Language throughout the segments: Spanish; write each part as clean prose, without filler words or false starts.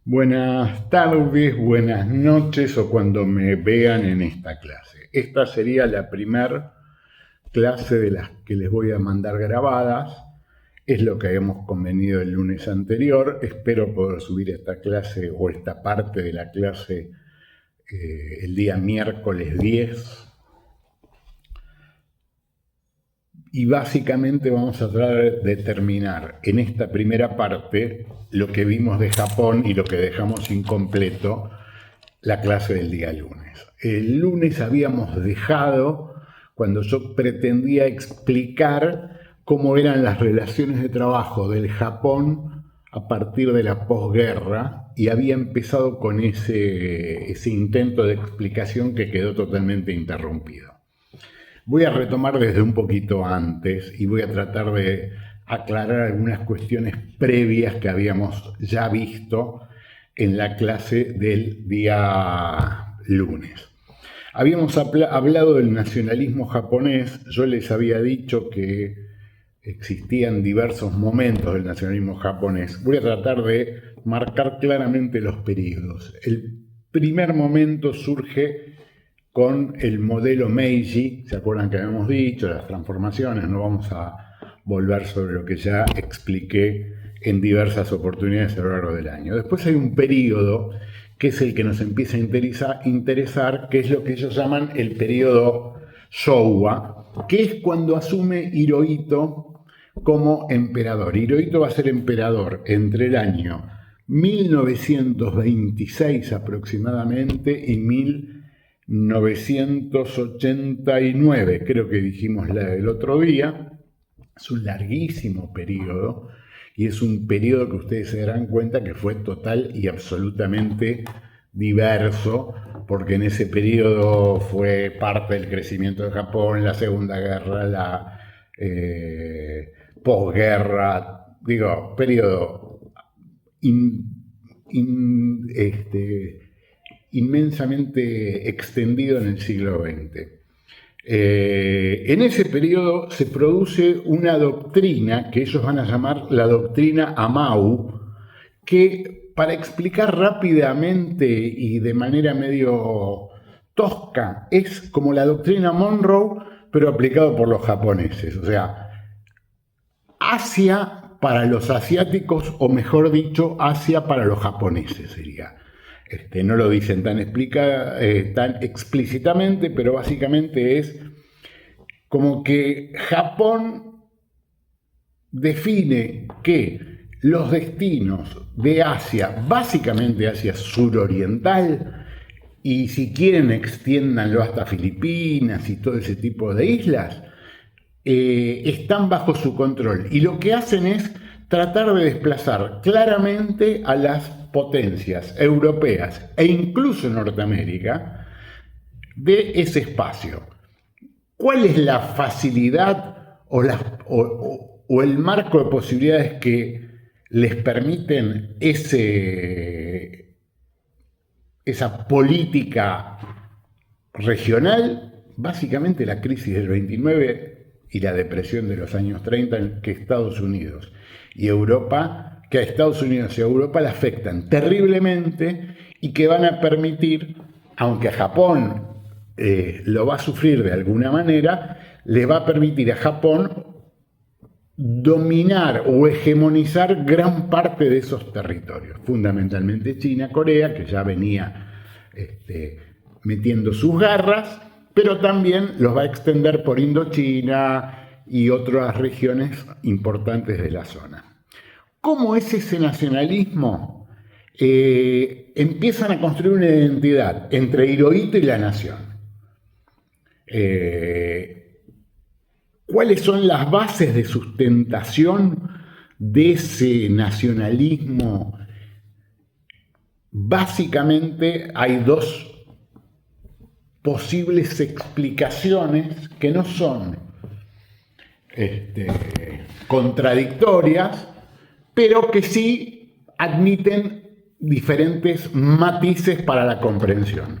Buenas tardes, buenas noches o cuando me vean en esta clase. Esta sería la primera clase de las que les voy a mandar grabadas. Es lo que habíamos convenido el lunes anterior. Espero poder subir esta clase o esta parte de la clase el día miércoles 10. Y básicamente vamos a tratar de terminar en esta primera parte lo que vimos de Japón y lo que dejamos incompleto la clase del día lunes. El lunes habíamos dejado cuando yo pretendía explicar cómo eran las relaciones de trabajo del Japón a partir de la posguerra y había empezado con ese intento de explicación que quedó totalmente interrumpido. Voy a retomar desde un poquito antes y voy a tratar de aclarar algunas cuestiones previas que habíamos ya visto en la clase del día lunes. Habíamos hablado del nacionalismo japonés. Yo les había dicho que existían diversos momentos del nacionalismo japonés. Voy a tratar de marcar claramente los periodos. El primer momento surge con el modelo Meiji. ¿Se acuerdan que habíamos dicho? Las transformaciones. No vamos a volver sobre lo que ya expliqué en diversas oportunidades a lo largo del año. Después hay un periodo que es el que nos empieza a interesar, que es lo que ellos llaman el periodo Showa, que es cuando asume Hirohito como emperador. Hirohito va a ser emperador entre el año 1926 aproximadamente y 1989, creo que dijimos el otro día. Es un larguísimo periodo y es un periodo que ustedes se darán cuenta que fue total y absolutamente diverso, porque en ese periodo fue parte del crecimiento de Japón, la Segunda Guerra, la posguerra, periodo inmensamente extendido en el siglo XX. En ese periodo se produce una doctrina que ellos van a llamar la doctrina Amau, que para explicar rápidamente y de manera medio tosca es como la doctrina Monroe, pero aplicado por los japoneses. O sea, Asia para los asiáticos, o mejor dicho, Asia para los japoneses sería. No lo dicen tan explícitamente, pero básicamente es como que Japón define que los destinos de Asia, básicamente Asia suroriental, y si quieren extiéndanlo hasta Filipinas y todo ese tipo de islas, están bajo su control. Y lo que hacen es tratar de desplazar claramente a las potencias europeas e incluso Norteamérica de ese espacio. ¿Cuál es la facilidad o el marco de posibilidades que les permiten esa política regional? Básicamente la crisis del 29 y la depresión de los años 30 en que Estados Unidos y Europa, que a Estados Unidos y a Europa le afectan terriblemente y que van a permitir, aunque a Japón lo va a sufrir de alguna manera, le va a permitir a Japón dominar o hegemonizar gran parte de esos territorios, fundamentalmente China, Corea, que ya venía metiendo sus garras, pero también los va a extender por Indochina y otras regiones importantes de la zona. ¿Cómo es ese nacionalismo? Empiezan a construir una identidad entre Hirohito y la nación. ¿Cuáles son las bases de sustentación de ese nacionalismo? Básicamente hay dos posibles explicaciones que no son contradictorias, pero que sí admiten diferentes matices para la comprensión.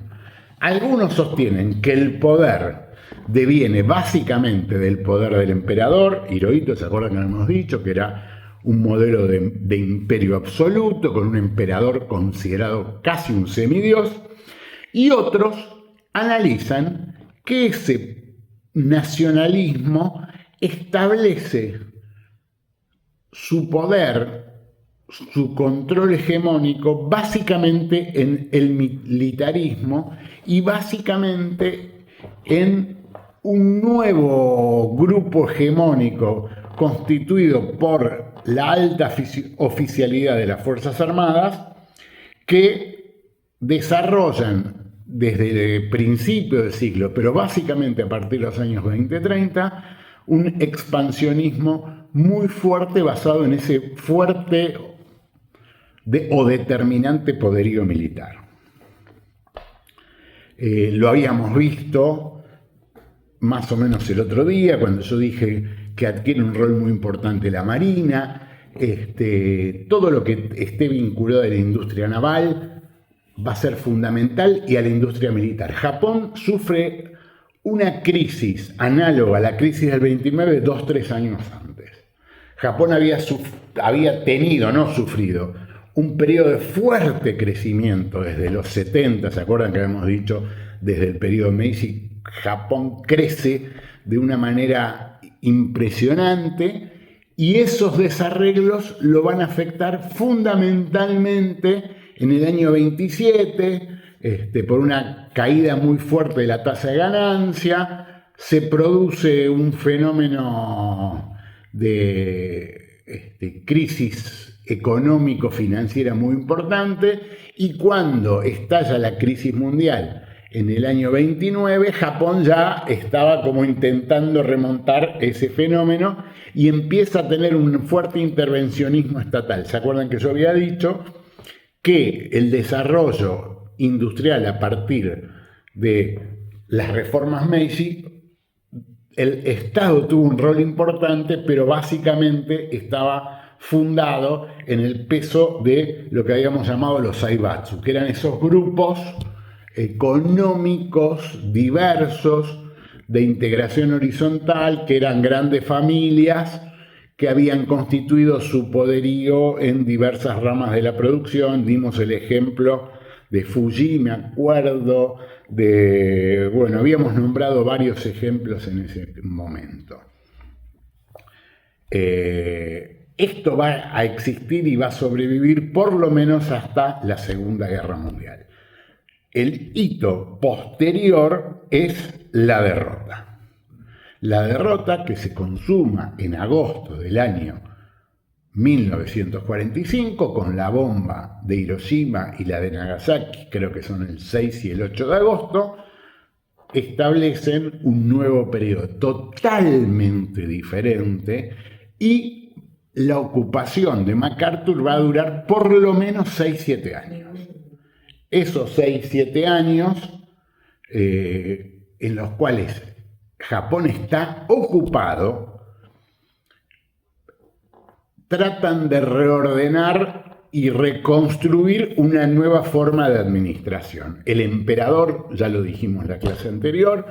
Algunos sostienen que el poder deviene básicamente del poder del emperador. Hirohito, ¿se acuerdan que hemos dicho que era un modelo de imperio absoluto, con un emperador considerado casi un semidios, y otros analizan que ese nacionalismo establece su poder, su control hegemónico básicamente en el militarismo y básicamente en un nuevo grupo hegemónico constituido por la alta oficialidad de las Fuerzas Armadas, que desarrollan desde el principio del siglo, pero básicamente a partir de los años 20-30, un expansionismo muy fuerte basado en ese fuerte o determinante poderío militar. Lo habíamos visto más o menos el otro día, cuando yo dije que adquiere un rol muy importante la Marina. Todo lo que esté vinculado a la industria naval va a ser fundamental, y a la industria militar. Japón sufre una crisis análoga a la crisis del 29, 2-3 años antes. Japón había tenido, no sufrido, un periodo de fuerte crecimiento desde los 70, ¿se acuerdan que habíamos dicho? Desde el periodo Meiji, Japón crece de una manera impresionante, y esos desarreglos lo van a afectar fundamentalmente en el año 27, por una caída muy fuerte de la tasa de ganancia. Se produce un fenómeno de crisis económico-financiera muy importante, y cuando estalla la crisis mundial en el año 29, Japón ya estaba como intentando remontar ese fenómeno y empieza a tener un fuerte intervencionismo estatal. ¿Se acuerdan que yo había dicho que el desarrollo industrial a partir de las reformas Meiji, el Estado tuvo un rol importante, pero básicamente estaba fundado en el peso de lo que habíamos llamado los Zaibatsu, que eran esos grupos económicos diversos de integración horizontal, que eran grandes familias que habían constituido su poderío en diversas ramas de la producción. Dimos el ejemplo de Fuji, me acuerdo, habíamos nombrado varios ejemplos en ese momento. Esto va a existir y va a sobrevivir por lo menos hasta la Segunda Guerra Mundial. El hito posterior es la derrota. La derrota, que se consuma en agosto del año 1945 con la bomba de Hiroshima y la de Nagasaki, creo que son el 6 y el 8 de agosto, establecen un nuevo periodo totalmente diferente, y la ocupación de MacArthur va a durar por lo menos 6-7 años. Esos 6-7 años en los cuales Japón está ocupado, tratan de reordenar y reconstruir una nueva forma de administración. El emperador, ya lo dijimos en la clase anterior,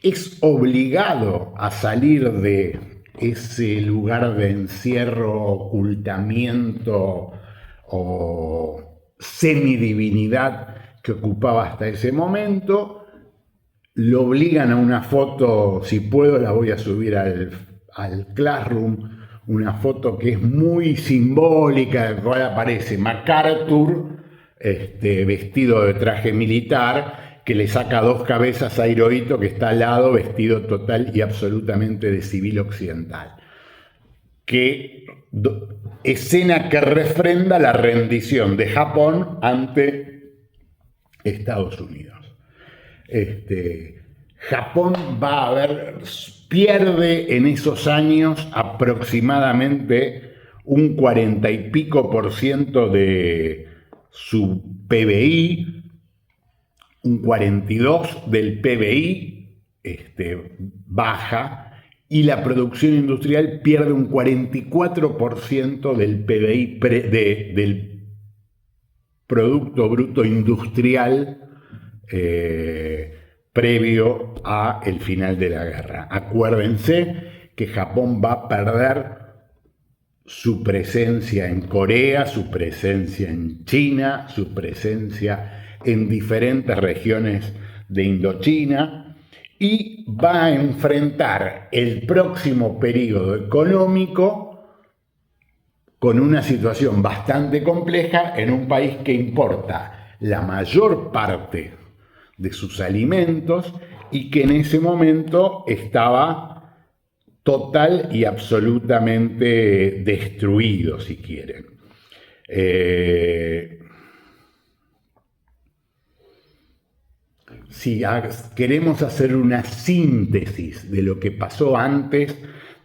es obligado a salir de ese lugar de encierro, ocultamiento o semidivinidad que ocupaba hasta ese momento. Lo obligan a una foto, si puedo la voy a subir al Classroom, una foto que es muy simbólica, en la cual aparece MacArthur vestido de traje militar, que le saca 2 cabezas a Hirohito, que está al lado, vestido total y absolutamente de civil occidental. Escena que refrenda la rendición de Japón ante Estados Unidos. Japón pierde en esos años aproximadamente un 40 y pico % de su PBI, un 42% del PBI baja, y la producción industrial pierde un 44% del PBI, del Producto Bruto Industrial previo al final de la guerra. Acuérdense que Japón va a perder su presencia en Corea, su presencia en China, su presencia en diferentes regiones de Indochina, y va a enfrentar el próximo periodo económico con una situación bastante compleja en un país que importa la mayor parte de sus alimentos y que en ese momento estaba total y absolutamente destruido, si quieren. Si queremos hacer una síntesis de lo que pasó antes,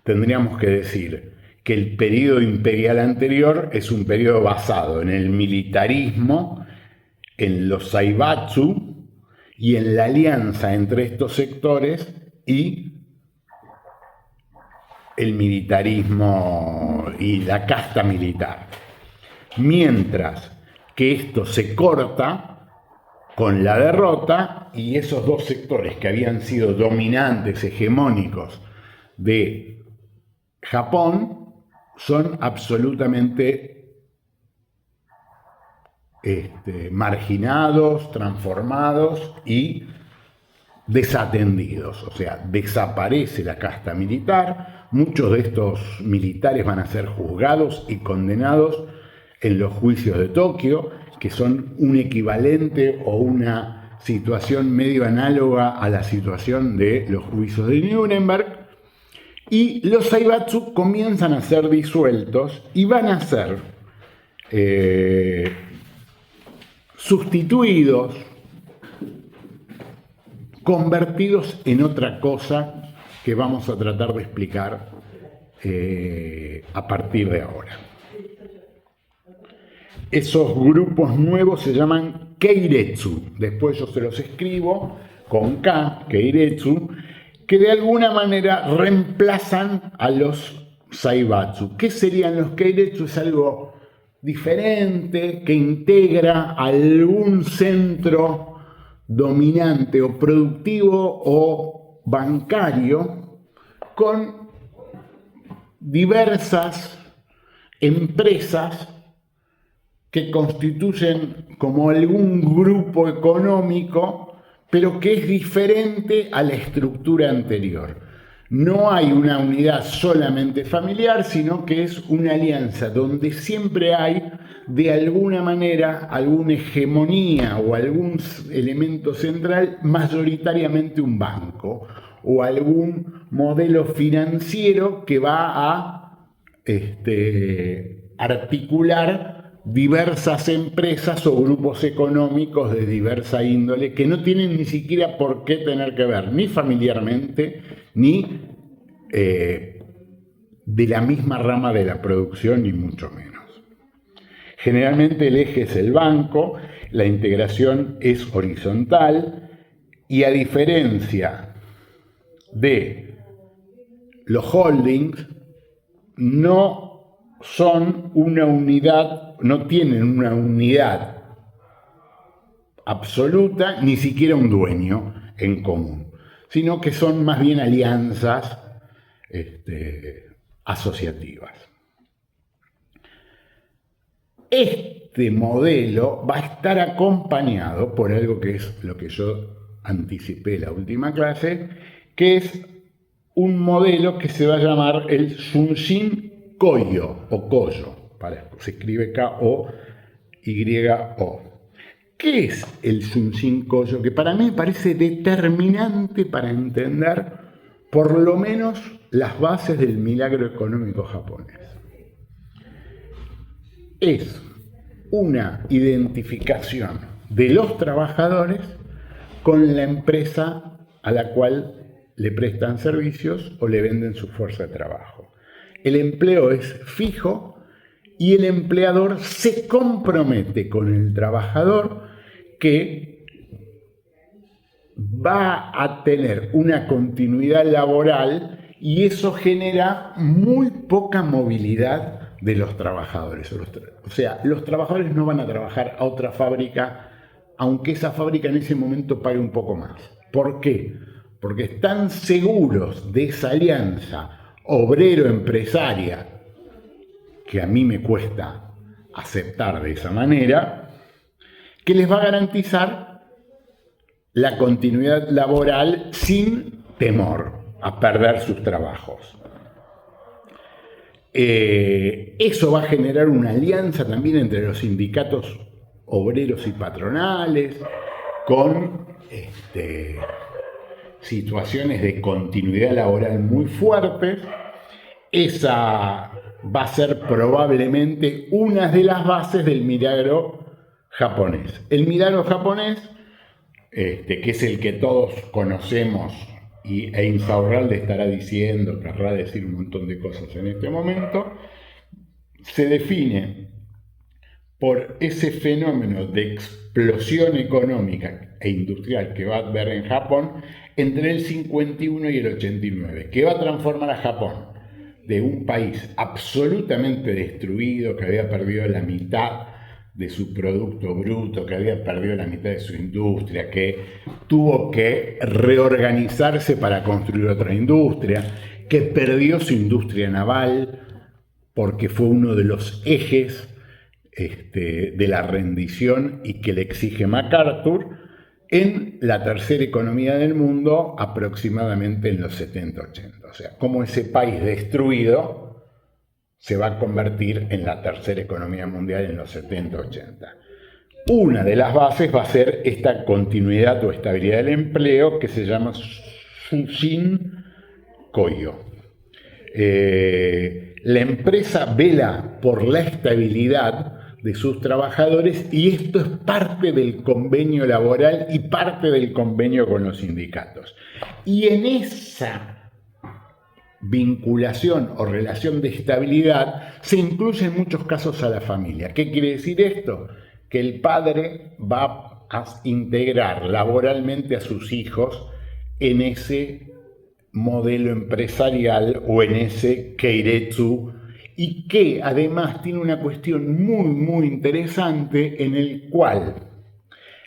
tendríamos que decir que el periodo imperial anterior es un periodo basado en el militarismo, en los Zaibatsu y en la alianza entre estos sectores y el militarismo y la casta militar. Mientras que esto se corta con la derrota y esos dos sectores que habían sido dominantes, hegemónicos de Japón, son absolutamente marginados, transformados y desatendidos. O sea, desaparece la casta militar, muchos de estos militares van a ser juzgados y condenados en los juicios de Tokio, que son un equivalente o una situación medio análoga a la situación de los juicios de Nuremberg, y los Zaibatsu comienzan a ser disueltos y van a ser sustituidos, convertidos en otra cosa que vamos a tratar de explicar a partir de ahora. Esos grupos nuevos se llaman Keiretsu, después yo se los escribo con K, Keiretsu, que de alguna manera reemplazan a los Zaibatsu. ¿Qué serían los Keiretsu? Es algo diferente, que integra algún centro dominante o productivo o bancario con diversas empresas que constituyen como algún grupo económico, pero que es diferente a la estructura anterior. No hay una unidad solamente familiar, sino que es una alianza donde siempre hay, de alguna manera, alguna hegemonía o algún elemento central, mayoritariamente un banco o algún modelo financiero que va a articular diversas empresas o grupos económicos de diversa índole que no tienen ni siquiera por qué tener que ver ni familiarmente ni de la misma rama de la producción, ni mucho menos. Generalmente el eje es el banco, la integración es horizontal y, a diferencia de los holdings, no son una unidad, no tienen una unidad absoluta, ni siquiera un dueño en común, sino que son más bien alianzas asociativas. Este modelo va a estar acompañado por algo que es lo que yo anticipé en la última clase, que es un modelo que se va a llamar el Shunshin Koyo o Koyo, se escribe K-O-Y-O. ¿Qué es el Shunshin Koyo? Que para mí me parece determinante para entender por lo menos las bases del milagro económico japonés. Es una identificación de los trabajadores con la empresa a la cual le prestan servicios o le venden su fuerza de trabajo. El empleo es fijo y el empleador se compromete con el trabajador que va a tener una continuidad laboral, y eso genera muy poca movilidad de los trabajadores. O sea, los trabajadores no van a trabajar a otra fábrica, aunque esa fábrica en ese momento pague un poco más. ¿Por qué? Porque están seguros de esa alianza obrero-empresaria que a mí me cuesta aceptar de esa manera, que les va a garantizar la continuidad laboral sin temor a perder sus trabajos. Eso va a generar una alianza también entre los sindicatos obreros y patronales, con situaciones de continuidad laboral muy fuertes. Esa va a ser probablemente una de las bases del milagro japonés. El milagro japonés, que es el que todos conocemos, e Insaurralde estará diciendo, querrá decir un montón de cosas en este momento, se define por ese fenómeno de explosión económica e industrial que va a haber en Japón entre el 51 y el 89, que va a transformar a Japón de un país absolutamente destruido, que había perdido la mitad de su producto bruto, que había perdido la mitad de su industria, que tuvo que reorganizarse para construir otra industria, que perdió su industria naval porque fue uno de los ejes de la rendición y que le exige MacArthur, en la tercera economía del mundo aproximadamente en los 70-80. O sea, cómo ese país destruido se va a convertir en la tercera economía mundial en los 70-80. Una de las bases va a ser esta continuidad o estabilidad del empleo que se llama Sushin Koyo. La empresa vela por la estabilidad de sus trabajadores y esto es parte del convenio laboral y parte del convenio con los sindicatos. Y en esa vinculación o relación de estabilidad se incluye en muchos casos a la familia. ¿Qué quiere decir esto? Que el padre va a integrar laboralmente a sus hijos en ese modelo empresarial o en ese keiretsu, y que además tiene una cuestión muy, muy interesante en el cual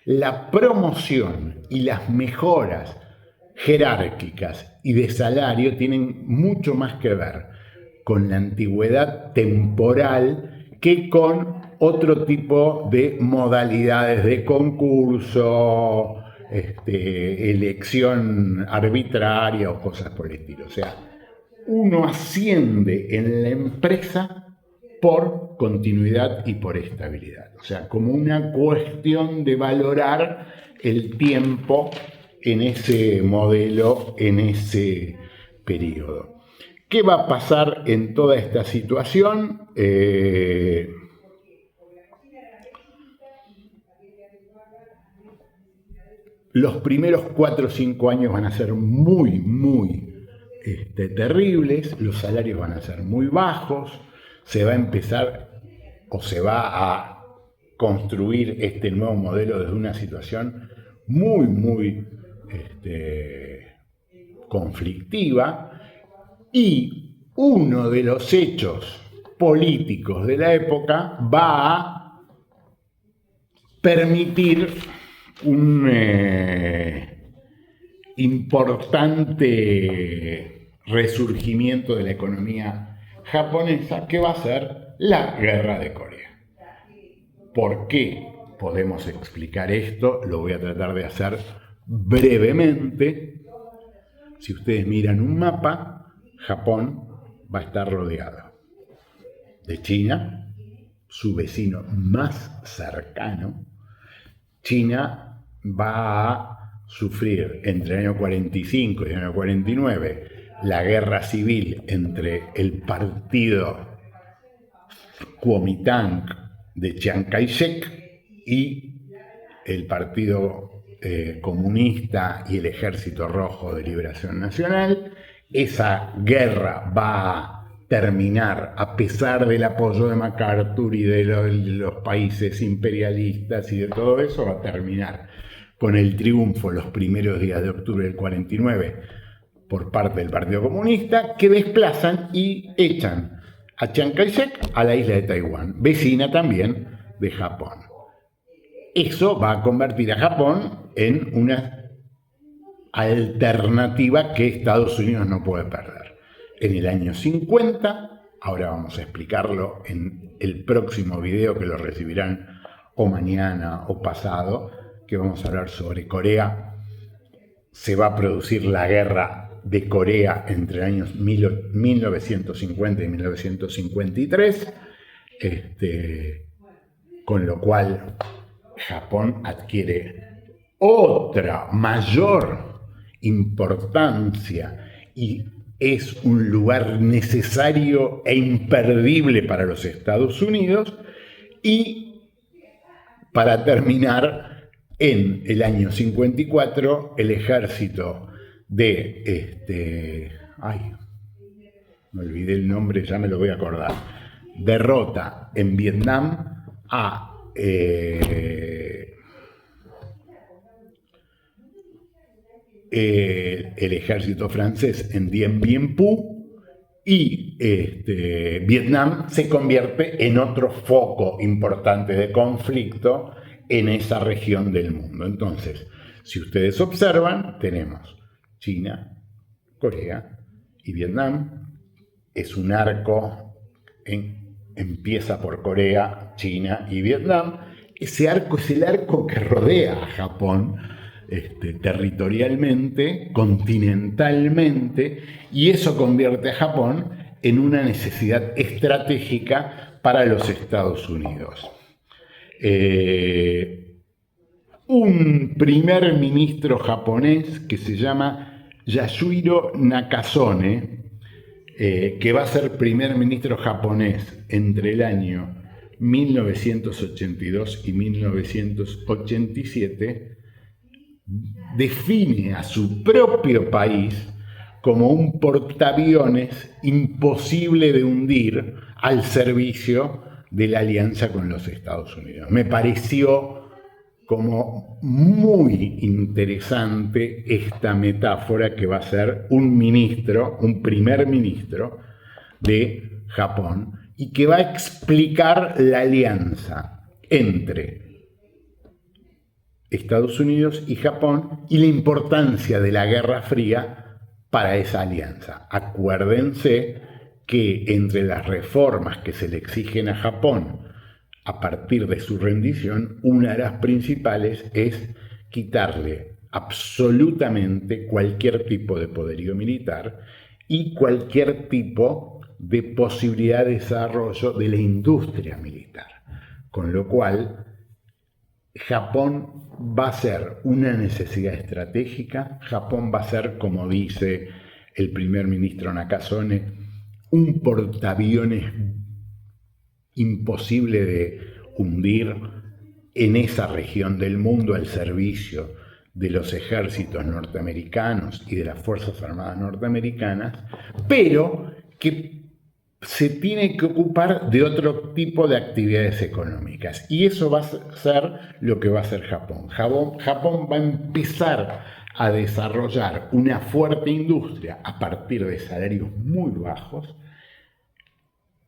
la promoción y las mejoras jerárquicas y de salario tienen mucho más que ver con la antigüedad temporal que con otro tipo de modalidades de concurso, elección arbitraria o cosas por el estilo. O sea, uno asciende en la empresa por continuidad y por estabilidad. O sea, como una cuestión de valorar el tiempo en ese modelo, en ese periodo. ¿Qué va a pasar en toda esta situación? Los primeros 4 o 5 años van a ser muy, muy terribles, los salarios van a ser muy bajos, se va a empezar o se va a construir este nuevo modelo desde una situación muy, muy conflictiva, y uno de los hechos políticos de la época va a permitir un importante resurgimiento de la economía japonesa, que va a ser la Guerra de Corea. ¿Por qué podemos explicar esto? Lo voy a tratar de hacer brevemente. Si ustedes miran un mapa, Japón va a estar rodeado de China, su vecino más cercano. China va a sufrir entre el año 45 y el año 49 la guerra civil entre el partido Kuomintang de Chiang Kai-shek y el partido comunista y el Ejército Rojo de Liberación Nacional. Esa guerra va a terminar, a pesar del apoyo de MacArthur y de los países imperialistas y de todo eso, va a terminar con el triunfo los primeros días de octubre del 49 por parte del Partido Comunista, que desplazan y echan a Chiang Kai-shek a la isla de Taiwán, vecina también de Japón. Eso va a convertir a Japón en una alternativa que Estados Unidos no puede perder. En el año 50, Ahora vamos a explicarlo en el próximo video, que lo recibirán o mañana o pasado, que vamos a hablar sobre Corea. Se va a producir la guerra de Corea entre años 1950 y 1953, con lo cual Japón adquiere otra mayor importancia y es un lugar necesario e imperdible para los Estados Unidos. Y para terminar, en el año 54, el ejército de... me olvidé el nombre, ya me lo voy a acordar. Derrota en Vietnam a el ejército francés en Dien Bien Phu, y Vietnam se convierte en otro foco importante de conflicto en esa región del mundo. Entonces, si ustedes observan, tenemos China, Corea y Vietnam. Es un arco, empieza por Corea, China y Vietnam. Ese arco es el arco que rodea a Japón, territorialmente, continentalmente, y eso convierte a Japón en una necesidad estratégica para los Estados Unidos. Un primer ministro japonés que se llama Yasuhiro Nakasone, que va a ser primer ministro japonés entre el año 1982 y 1987, define a su propio país como un portaaviones imposible de hundir al servicio de la alianza con los Estados Unidos. Me pareció como muy interesante esta metáfora que va a ser un primer ministro de Japón, y que va a explicar la alianza entre Estados Unidos y Japón y la importancia de la Guerra Fría para esa alianza. Acuérdense que entre las reformas que se le exigen a Japón a partir de su rendición, una de las principales es quitarle absolutamente cualquier tipo de poderío militar y cualquier tipo de posibilidad de desarrollo de la industria militar. Con lo cual, Japón va a ser una necesidad estratégica. Japón va a ser, como dice el primer ministro Nakasone, un portaaviones imposible de hundir en esa región del mundo al servicio de los ejércitos norteamericanos y de las Fuerzas Armadas norteamericanas, pero que se tiene que ocupar de otro tipo de actividades económicas. Y eso va a ser lo que va a hacer Japón. Japón va a empezar a desarrollar una fuerte industria a partir de salarios muy bajos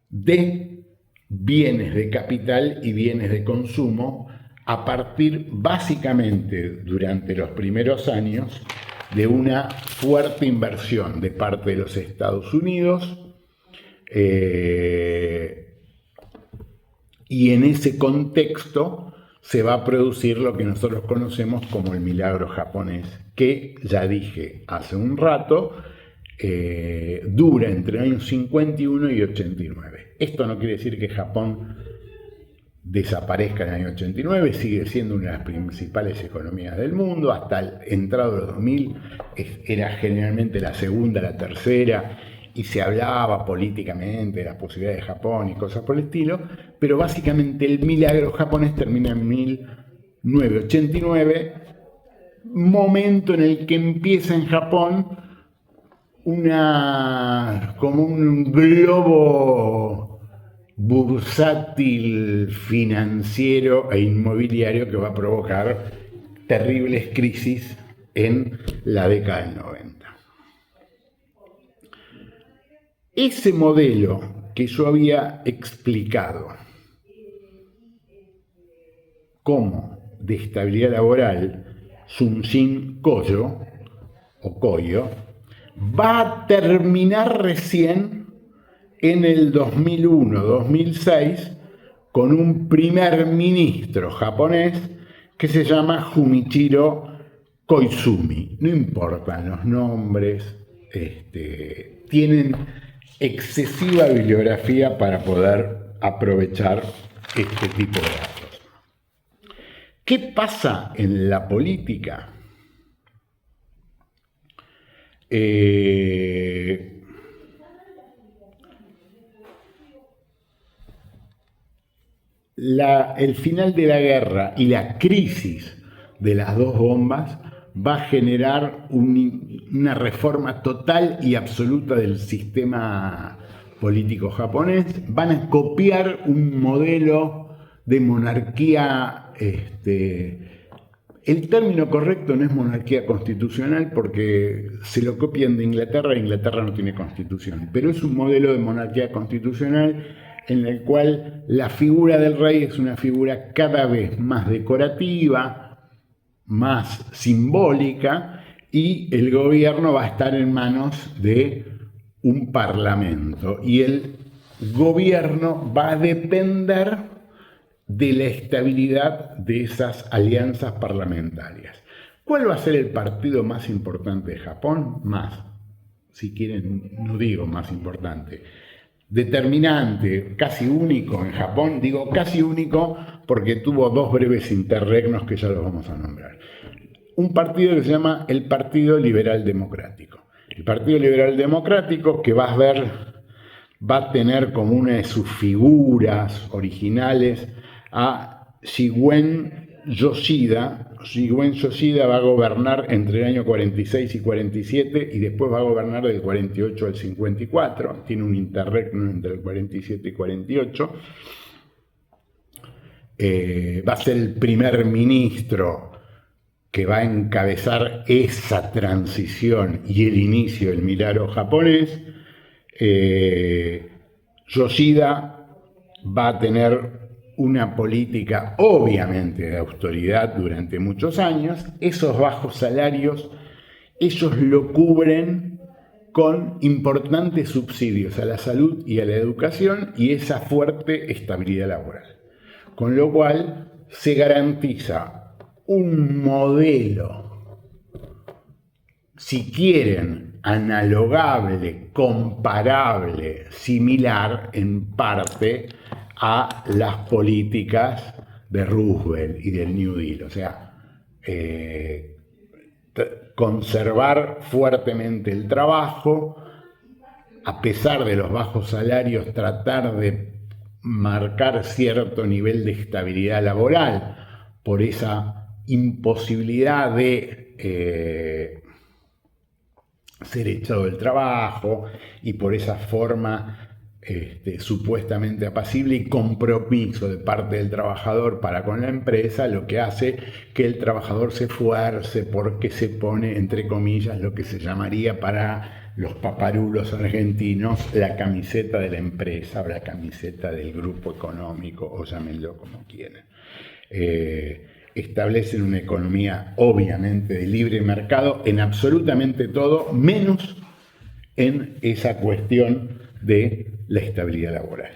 de bienes de capital y bienes de consumo, a partir básicamente durante los primeros años de una fuerte inversión de parte de los Estados Unidos, y en ese contexto se va a producir lo que nosotros conocemos como el milagro japonés, que ya dije hace un rato, dura entre años 51 y 89. Esto no quiere decir que Japón desaparezca en el año 89, sigue siendo una de las principales economías del mundo. Hasta el entrado de los 2000 era generalmente la segunda, la tercera, y se hablaba políticamente de las posibilidades de Japón y cosas por el estilo, pero básicamente el milagro japonés termina en 1989, momento en el que empieza en Japón como un globo bursátil, financiero e inmobiliario que va a provocar terribles crisis en la década del 90. Ese modelo que yo había explicado como de estabilidad laboral, Shunshin Koyo, o Koyo, va a terminar recién en el 2001-2006 con un primer ministro japonés que se llama Junichiro Koizumi. No importan los nombres, tienen excesiva bibliografía para poder aprovechar este tipo de datos. ¿Qué pasa en la política? El final de la guerra y la crisis de las dos bombas va a generar una reforma total y absoluta del sistema político japonés. Van a copiar un modelo de monarquía, el término correcto no es monarquía constitucional porque se lo copian de Inglaterra. Inglaterra no tiene constitución, pero es un modelo de monarquía constitucional en el cual la figura del rey es una figura cada vez más decorativa, más simbólica, y el gobierno va a estar en manos de un parlamento, y el gobierno va a depender de la estabilidad de esas alianzas parlamentarias. ¿Cuál va a ser el partido más importante de Japón? Si quieren, no digo más importante, determinante, casi único en Japón. Digo casi único porque tuvo dos breves interregnos que ya los vamos a nombrar. Un partido que se llama el Partido Liberal Democrático. El Partido Liberal Democrático, que va a tener como una de sus figuras originales a Shigen Yoshida. Shigen Yoshida va a gobernar entre el año 46 y 47 y después va a gobernar del 48 al 54. Tiene un interregno entre el 47 y 48. Va a ser el primer ministro que va a encabezar esa transición y el inicio del milagro japonés. Yoshida va a tener una política obviamente de austeridad durante muchos años. Esos bajos salarios ellos lo cubren con importantes subsidios a la salud y a la educación y esa fuerte estabilidad laboral. Con lo cual se garantiza un modelo, si quieren, analogable, comparable, similar en parte a las políticas de Roosevelt y del New Deal. O sea, conservar fuertemente el trabajo, a pesar de los bajos salarios, tratar de marcar cierto nivel de estabilidad laboral por esa imposibilidad de ser echado del trabajo y por esa forma supuestamente apacible y compromiso de parte del trabajador para con la empresa, lo que hace que el trabajador se esfuerce porque se pone, entre comillas, lo que se llamaría para los paparulos argentinos la camiseta de la empresa o la camiseta del grupo económico, o llámenlo como quieran. Establecen una economía obviamente de libre mercado en absolutamente todo, menos en esa cuestión de la estabilidad laboral.